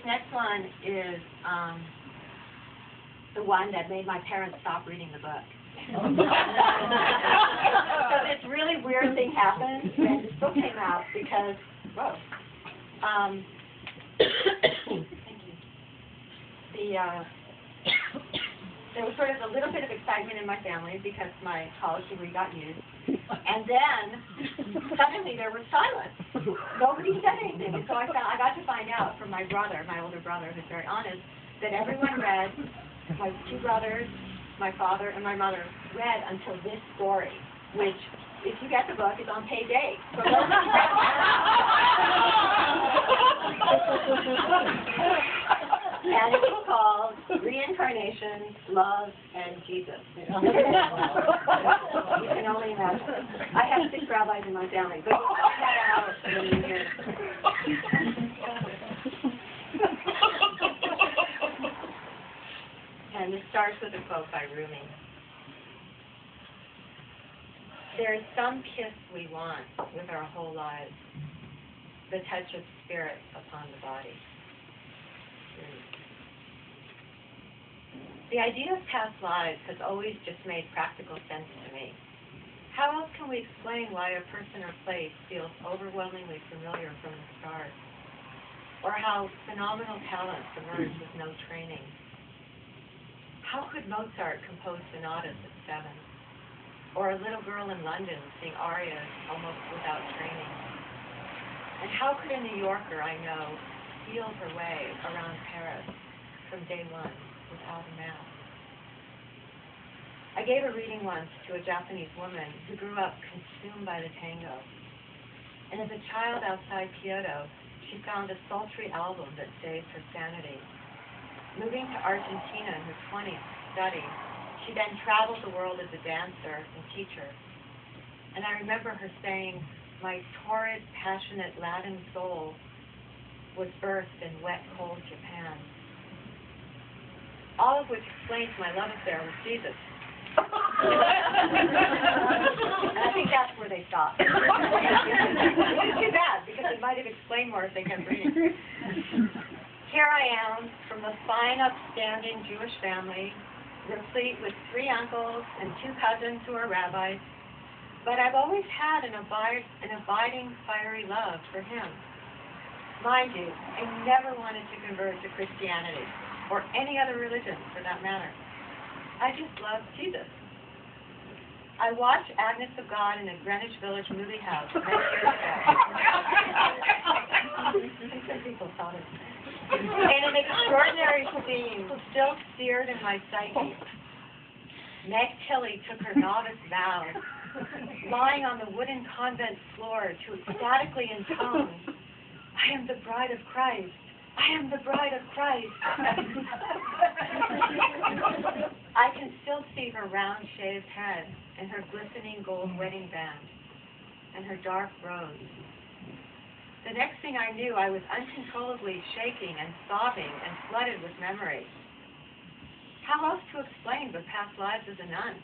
next one is the one that made my parents stop reading the book. So this really weird thing happened when this book came out because, whoa, thank you. There was sort of a little bit of excitement in my family because my college degree got used. And then, suddenly there was silence. Nobody said anything. And so I got to find out from my brother, my older brother, who's very honest, that everyone read, my two brothers, my father, and my mother read until this story, which, if you get the book, is on page 8. So and it's called Reincarnation, Love, and Jesus. You can only imagine. I have 6 rabbis in my family, but you find that out when you hear it. And it starts with a quote by Rumi. There is some kiss we want with our whole lives, the touch of spirit upon the body. The idea of past lives has always just made practical sense to me. How else can we explain why a person or place feels overwhelmingly familiar from the start? Or how phenomenal talents emerge with no training? How could Mozart compose sonatas at 7? Or a little girl in London sing arias almost without training? And how could a New Yorker I know feel her way around Paris from day 1 without a map? I gave a reading once to a Japanese woman who grew up consumed by the tango. And as a child outside Kyoto, she found a sultry album that saved her sanity. Moving to Argentina in her 20s to study, she then traveled the world as a dancer and teacher. And I remember her saying, my torrid, passionate Latin soul was birthed in wet, cold Japan. All of which explains my love affair with Jesus. And I think that's where they stopped. Which is too bad, because it might have explained more if they kept reading. Here I am, from a fine, upstanding Jewish family, replete with 3 uncles and 2 cousins who are rabbis, but I've always had an abiding, fiery love for him. Mind you, I never wanted to convert to Christianity, or any other religion, for that matter. I just love Jesus. I watched Agnes of God in a Greenwich Village movie house many years ago. Some people thought it. And an extraordinary scene still seared in my psyche. Meg Tilly took her novice vows, lying on the wooden convent floor to ecstatically intone, I am the bride of Christ. I am the bride of Christ. I can still see her round shaved head and her glistening gold wedding band and her dark robes. The next thing I knew, I was uncontrollably shaking and sobbing and flooded with memories. How else to explain but past lives as a nun?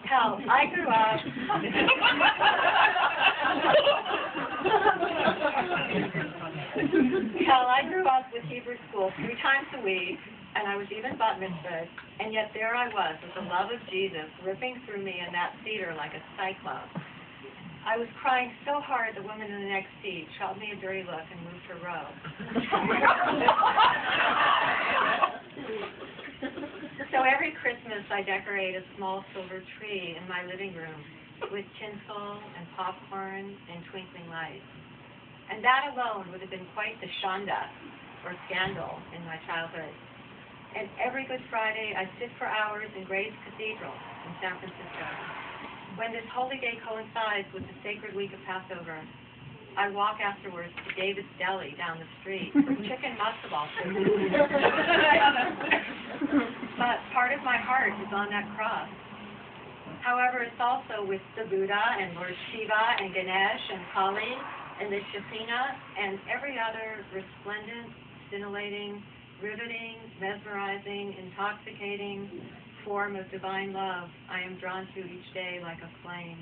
Hell, I grew up... Hell, I grew up with Hebrew school 3 times a week, and I was even bat mitzvahed, and yet there I was with the love of Jesus ripping through me in that theater like a cyclone. I was crying so hard the woman in the next seat shot me a dirty look and moved her row. So every Christmas I decorate a small silver tree in my living room with tinsel and popcorn and twinkling lights. And that alone would have been quite the shanda, or scandal, in my childhood. And every Good Friday I sit for hours in Grace Cathedral in San Francisco. When this holy day coincides with the sacred week of Passover, I walk afterwards to David's Deli down the street for chicken matzo ball soup. But part of my heart is on that cross. However, it's also with the Buddha and Lord Shiva and Ganesh and Kali and the Shekhinah and every other resplendent, scintillating, riveting, mesmerizing, intoxicating form of divine love I am drawn to each day like a flame.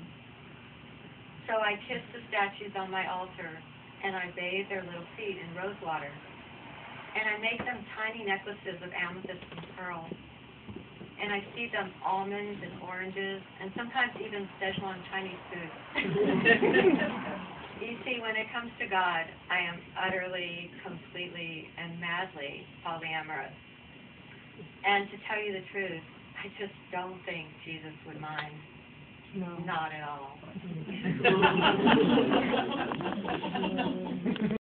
So I kiss the statues on my altar and I bathe their little feet in rose water. And I make them tiny necklaces of amethyst and pearl. And I feed them almonds and oranges, and sometimes even Szechuan Chinese food. You see, when it comes to God, I am utterly, completely, and madly polyamorous. And to tell you the truth, I just don't think Jesus would mind. No. Not at all.